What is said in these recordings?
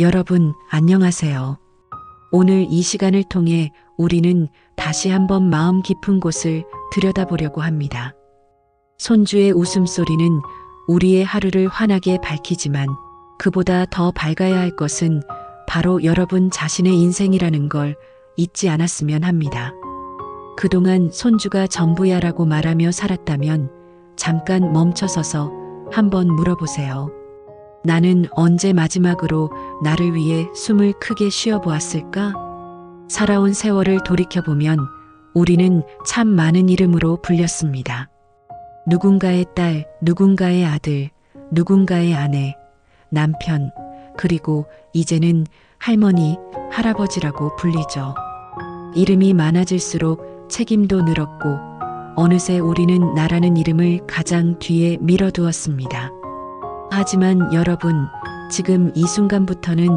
여러분, 안녕하세요. 오늘 이 시간을 통해 우리는 다시 한번 마음 깊은 곳을 들여다보려고 합니다. 손주의 웃음소리는 우리의 하루를 환하게 밝히지만 그보다 더 밝아야 할 것은 바로 여러분 자신의 인생이라는 걸 잊지 않았으면 합니다. 그동안 손주가 전부야라고 말하며 살았다면 잠깐 멈춰서서 한번 물어보세요. 나는 언제 마지막으로 나를 위해 숨을 크게 쉬어보았을까? 살아온 세월을 돌이켜보면 우리는 참 많은 이름으로 불렸습니다. 누군가의 딸, 누군가의 아들, 누군가의 아내, 남편, 그리고 이제는 할머니, 할아버지라고 불리죠. 이름이 많아질수록 책임도 늘었고 어느새 우리는 나라는 이름을 가장 뒤에 밀어두었습니다. 하지만 여러분, 지금 이 순간부터는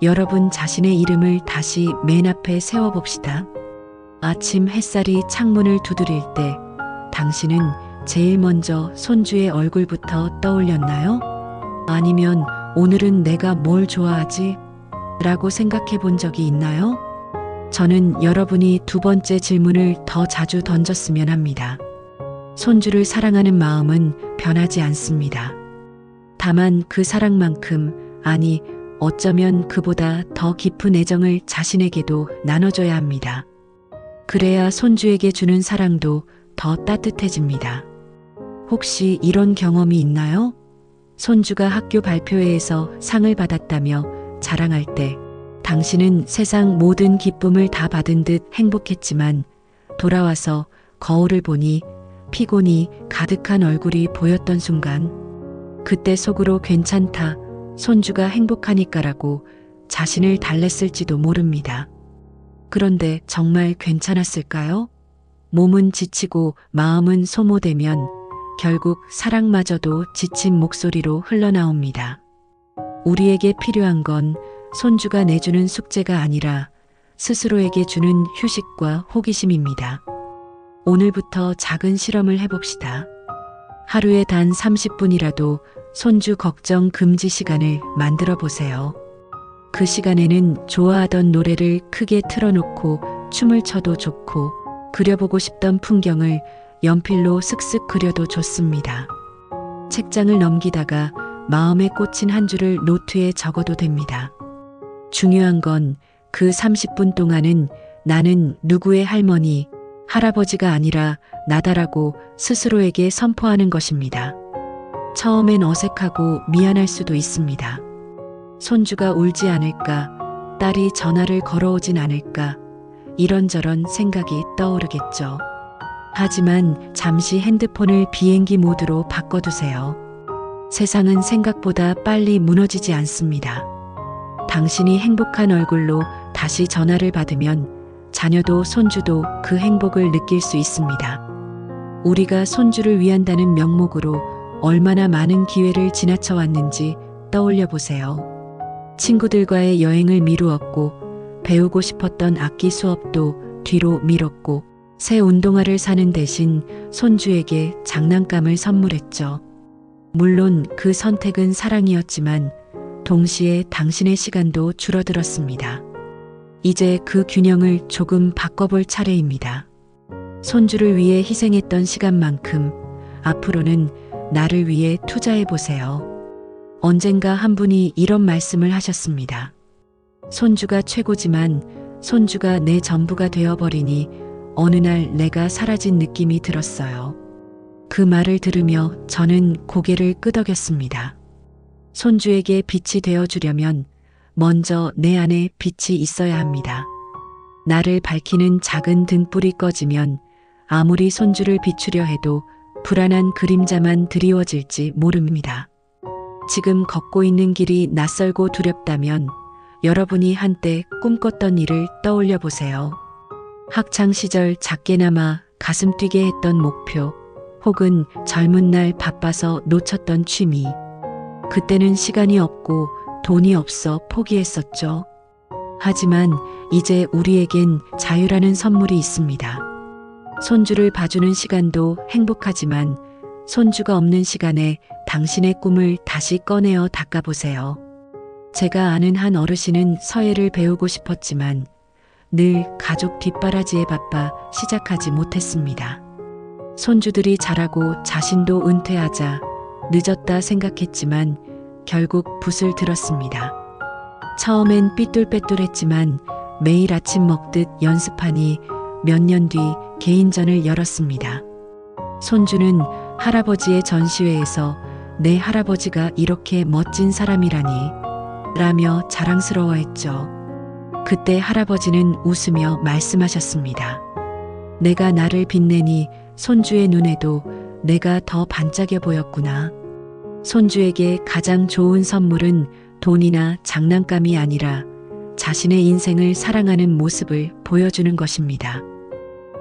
여러분 자신의 이름을 다시 맨 앞에 세워봅시다. 아침 햇살이 창문을 두드릴 때 당신은 제일 먼저 손주의 얼굴부터 떠올렸나요? 아니면 오늘은 내가 뭘 좋아하지? 라고 생각해 본 적이 있나요? 저는 여러분이 두 번째 질문을 더 자주 던졌으면 합니다. 손주를 사랑하는 마음은 변하지 않습니다. 다만 그 사랑만큼, 아니, 어쩌면 그보다 더 깊은 애정을 자신에게도 나눠줘야 합니다. 그래야 손주에게 주는 사랑도 더 따뜻해집니다. 혹시 이런 경험이 있나요? 손주가 학교 발표회에서 상을 받았다며 자랑할 때 당신은 세상 모든 기쁨을 다 받은 듯 행복했지만 돌아와서 거울을 보니 피곤이 가득한 얼굴이 보였던 순간, 그때 속으로 괜찮다, 손주가 행복하니까라고 자신을 달랬을지도 모릅니다. 그런데 정말 괜찮았을까요? 몸은 지치고 마음은 소모되면 결국 사랑마저도 지친 목소리로 흘러나옵니다. 우리에게 필요한 건 손주가 내주는 숙제가 아니라 스스로에게 주는 휴식과 호기심입니다. 오늘부터 작은 실험을 해봅시다. 하루에 단 30분이라도 손주 걱정 금지 시간을 만들어 보세요. 그 시간에는 좋아하던 노래를 크게 틀어놓고 춤을 춰도 좋고 그려보고 싶던 풍경을 연필로 슥슥 그려도 좋습니다. 책장을 넘기다가 마음에 꽂힌 한 줄을 노트에 적어도 됩니다. 중요한 건 그 30분 동안은 나는 누구의 할머니, 할아버지가 아니라 나다라고 스스로에게 선포하는 것입니다. 처음엔 어색하고 미안할 수도 있습니다. 손주가 울지 않을까, 딸이 전화를 걸어오진 않을까, 이런저런 생각이 떠오르겠죠. 하지만 잠시 핸드폰을 비행기 모드로 바꿔두세요. 세상은 생각보다 빨리 무너지지 않습니다. 당신이 행복한 얼굴로 다시 전화를 받으면 자녀도 손주도 그 행복을 느낄 수 있습니다. 우리가 손주를 위한다는 명목으로 얼마나 많은 기회를 지나쳐 왔는지 떠올려 보세요. 친구들과의 여행을 미루었고 배우고 싶었던 악기 수업도 뒤로 미뤘고 새 운동화를 사는 대신 손주에게 장난감을 선물했죠. 물론 그 선택은 사랑이었지만 동시에 당신의 시간도 줄어들었습니다. 이제 그 균형을 조금 바꿔볼 차례입니다. 손주를 위해 희생했던 시간만큼 앞으로는 나를 위해 투자해 보세요. 언젠가 한 분이 이런 말씀을 하셨습니다. 손주가 최고지만 손주가 내 전부가 되어버리니 어느 날 내가 사라진 느낌이 들었어요. 그 말을 들으며 저는 고개를 끄덕였습니다. 손주에게 빛이 되어주려면 먼저 내 안에 빛이 있어야 합니다. 나를 밝히는 작은 등불이 꺼지면 아무리 손주를 비추려 해도 불안한 그림자만 드리워질지 모릅니다. 지금 걷고 있는 길이 낯설고 두렵다면 여러분이 한때 꿈꿨던 일을 떠올려 보세요. 학창시절 작게나마 가슴 뛰게 했던 목표, 혹은 젊은 날 바빠서 놓쳤던 취미. 그때는 시간이 없고 돈이 없어 포기했었죠. 하지만 이제 우리에겐 자유라는 선물이 있습니다. 손주를 봐주는 시간도 행복하지만 손주가 없는 시간에 당신의 꿈을 다시 꺼내어 닦아보세요. 제가 아는 한 어르신은 서예를 배우고 싶었지만 늘 가족 뒷바라지에 바빠 시작하지 못했습니다. 손주들이 자라고 자신도 은퇴하자 늦었다 생각했지만 결국 붓을 들었습니다. 처음엔 삐뚤빼뚤했지만 매일 아침 먹듯 연습하니 몇 년 뒤 개인전을 열었습니다. 손주는 할아버지의 전시회에서 내 할아버지가 이렇게 멋진 사람이라니 라며 자랑스러워했죠. 그때 할아버지는 웃으며 말씀하셨습니다. 내가 나를 빛내니 손주의 눈에도 내가 더 반짝여 보였구나. 손주에게 가장 좋은 선물은 돈이나 장난감이 아니라 자신의 인생을 사랑하는 모습을 보여주는 것입니다.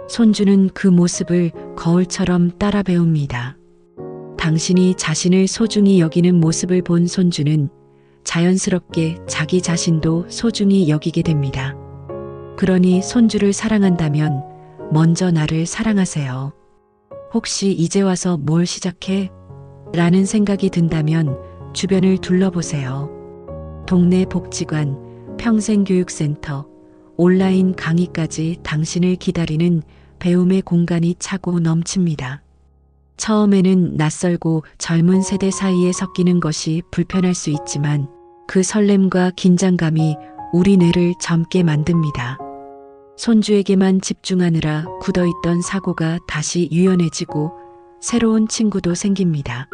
손주는 그 모습을 거울처럼 따라 배웁니다. 당신이 자신을 소중히 여기는 모습을 본 손주는 자연스럽게 자기 자신도 소중히 여기게 됩니다. 그러니 손주를 사랑한다면 먼저 나를 사랑하세요. 혹시 이제 와서 뭘 시작해? 라는 생각이 든다면 주변을 둘러보세요. 동네 복지관, 평생교육센터, 온라인 강의까지 당신을 기다리는 배움의 공간이 차고 넘칩니다. 처음에는 낯설고 젊은 세대 사이에 섞이는 것이 불편할 수 있지만 그 설렘과 긴장감이 우리 뇌를 젊게 만듭니다. 손주에게만 집중하느라 굳어있던 사고가 다시 유연해지고 새로운 친구도 생깁니다.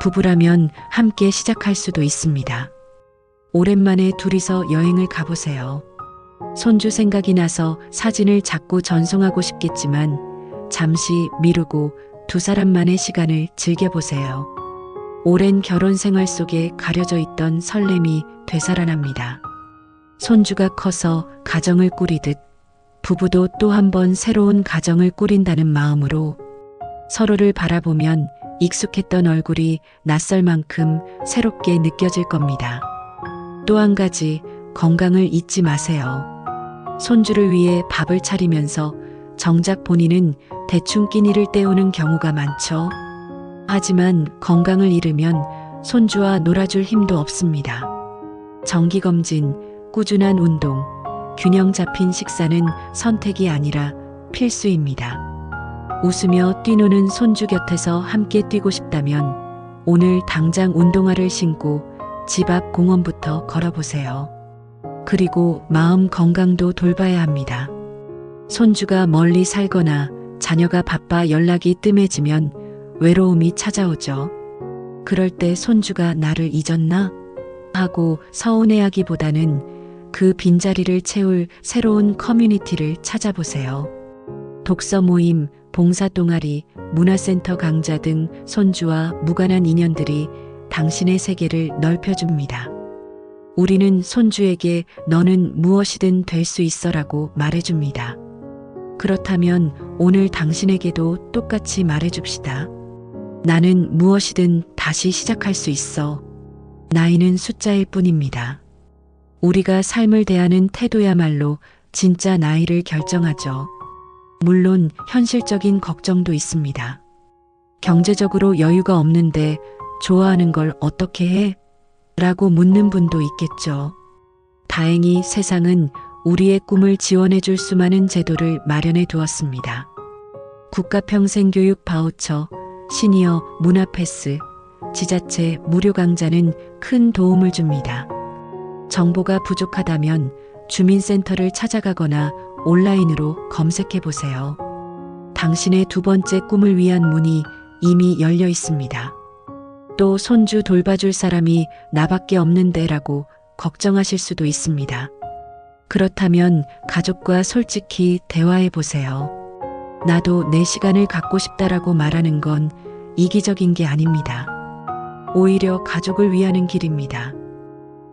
부부라면 함께 시작할 수도 있습니다. 오랜만에 둘이서 여행을 가보세요. 손주 생각이 나서 사진을 자꾸 전송하고 싶겠지만 잠시 미루고 두 사람만의 시간을 즐겨보세요. 오랜 결혼 생활 속에 가려져 있던 설렘이 되살아납니다. 손주가 커서 가정을 꾸리듯 부부도 또 한 번 새로운 가정을 꾸린다는 마음으로 서로를 바라보면 익숙했던 얼굴이 낯설 만큼 새롭게 느껴질 겁니다. 또 한 가지, 건강을 잊지 마세요. 손주를 위해 밥을 차리면서 정작 본인은 대충 끼니를 때우는 경우가 많죠. 하지만 건강을 잃으면 손주와 놀아줄 힘도 없습니다. 정기검진, 꾸준한 운동, 균형 잡힌 식사는 선택이 아니라 필수입니다. 웃으며 뛰노는 손주 곁에서 함께 뛰고 싶다면 오늘 당장 운동화를 신고 집 앞 공원부터 걸어보세요. 그리고 마음 건강도 돌봐야 합니다. 손주가 멀리 살거나 자녀가 바빠 연락이 뜸해지면 외로움이 찾아오죠. 그럴 때 손주가 나를 잊었나? 하고 서운해하기보다는 그 빈자리를 채울 새로운 커뮤니티를 찾아보세요. 독서 모임, 봉사 동아리, 문화센터 강좌 등 손주와 무관한 인연들이 당신의 세계를 넓혀줍니다. 우리는 손주에게 너는 무엇이든 될 수 있어라고 말해줍니다. 그렇다면 오늘 당신에게도 똑같이 말해줍시다. 나는 무엇이든 다시 시작할 수 있어. 나이는 숫자일 뿐입니다. 우리가 삶을 대하는 태도야말로 진짜 나이를 결정하죠. 물론 현실적인 걱정도 있습니다. 경제적으로 여유가 없는데 좋아하는 걸 어떻게 해? 라고 묻는 분도 있겠죠. 다행히 세상은 우리의 꿈을 지원해 줄 수많은 제도를 마련해 두었습니다. 국가평생교육 바우처, 시니어 문화패스, 지자체 무료 강좌는 큰 도움을 줍니다. 정보가 부족하다면 주민센터를 찾아가거나 온라인으로 검색해 보세요. 당신의 두 번째 꿈을 위한 문이 이미 열려 있습니다. 또 손주 돌봐줄 사람이 나밖에 없는데 라고 걱정하실 수도 있습니다. 그렇다면 가족과 솔직히 대화해 보세요. 나도 내 시간을 갖고 싶다라고 말하는 건 이기적인 게 아닙니다. 오히려 가족을 위하는 길입니다.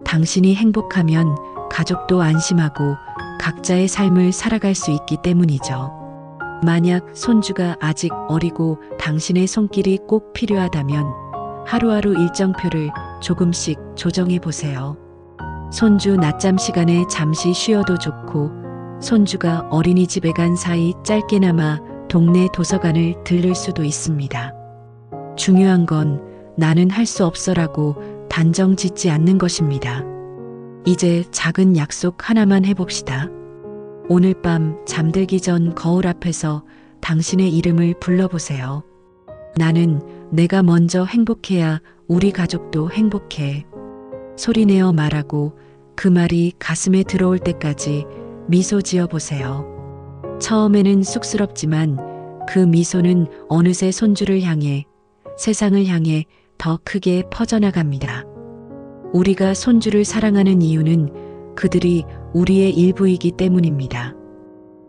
당신이 행복하면 가족도 안심하고 각자의 삶을 살아갈 수 있기 때문이죠. 만약 손주가 아직 어리고 당신의 손길이 꼭 필요하다면 하루하루 일정표를 조금씩 조정해 보세요. 손주 낮잠 시간에 잠시 쉬어도 좋고 손주가 어린이집에 간 사이 짧게나마 동네 도서관을 들를 수도 있습니다. 중요한 건 나는 할 수 없어라고 단정 짓지 않는 것입니다. 이제 작은 약속 하나만 해봅시다. 오늘 밤 잠들기 전 거울 앞에서 당신의 이름을 불러보세요. 나는 내가 먼저 행복해야 우리 가족도 행복해. 소리내어 말하고 그 말이 가슴에 들어올 때까지 미소 지어 보세요. 처음에는 쑥스럽지만 그 미소는 어느새 손주를 향해, 세상을 향해 더 크게 퍼져나갑니다. 우리가 손주를 사랑하는 이유는 그들이 우리의 일부이기 때문입니다.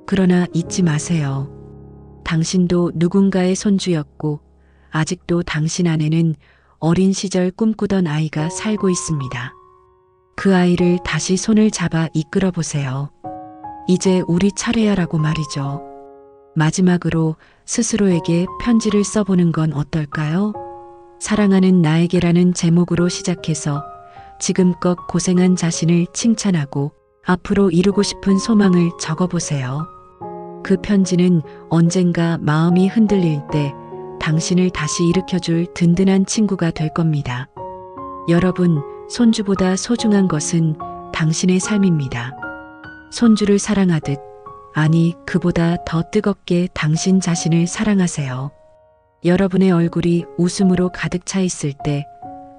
그러나 잊지 마세요. 당신도 누군가의 손주였고 아직도 당신 안에는 어린 시절 꿈꾸던 아이가 살고 있습니다. 그 아이를 다시 손을 잡아 이끌어 보세요. 이제 우리 차례야라고 말이죠. 마지막으로 스스로에게 편지를 써보는 건 어떨까요? 사랑하는 나에게라는 제목으로 시작해서 지금껏 고생한 자신을 칭찬하고 앞으로 이루고 싶은 소망을 적어보세요. 그 편지는 언젠가 마음이 흔들릴 때 당신을 다시 일으켜줄 든든한 친구가 될 겁니다. 여러분, 손주보다 소중한 것은 당신의 삶입니다. 손주를 사랑하듯, 아니, 그보다 더 뜨겁게 당신 자신을 사랑하세요. 여러분의 얼굴이 웃음으로 가득 차 있을 때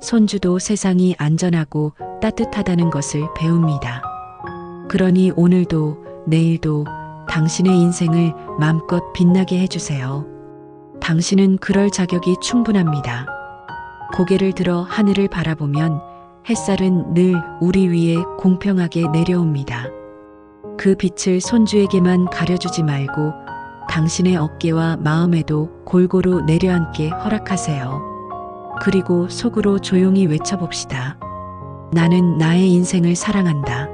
손주도 세상이 안전하고 따뜻하다는 것을 배웁니다. 그러니 오늘도 내일도 당신의 인생을 마음껏 빛나게 해주세요. 당신은 그럴 자격이 충분합니다. 고개를 들어 하늘을 바라보면 햇살은 늘 우리 위에 공평하게 내려옵니다. 그 빛을 손주에게만 가려주지 말고 당신의 어깨와 마음에도 골고루 내려앉게 허락하세요. 그리고 속으로 조용히 외쳐봅시다. 나는 나의 인생을 사랑한다.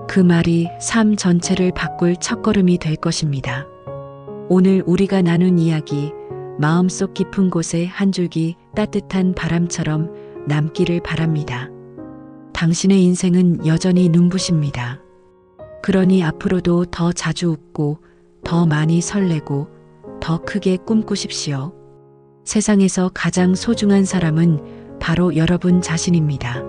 그 말이 삶 전체를 바꿀 첫걸음이 될 것입니다. 오늘 우리가 나눈 이야기, 마음속 깊은 곳에 한 줄기 따뜻한 바람처럼 남기를 바랍니다. 당신의 인생은 여전히 눈부십니다. 그러니 앞으로도 더 자주 웃고, 더 많이 설레고, 더 크게 꿈꾸십시오. 세상에서 가장 소중한 사람은 바로 여러분 자신입니다.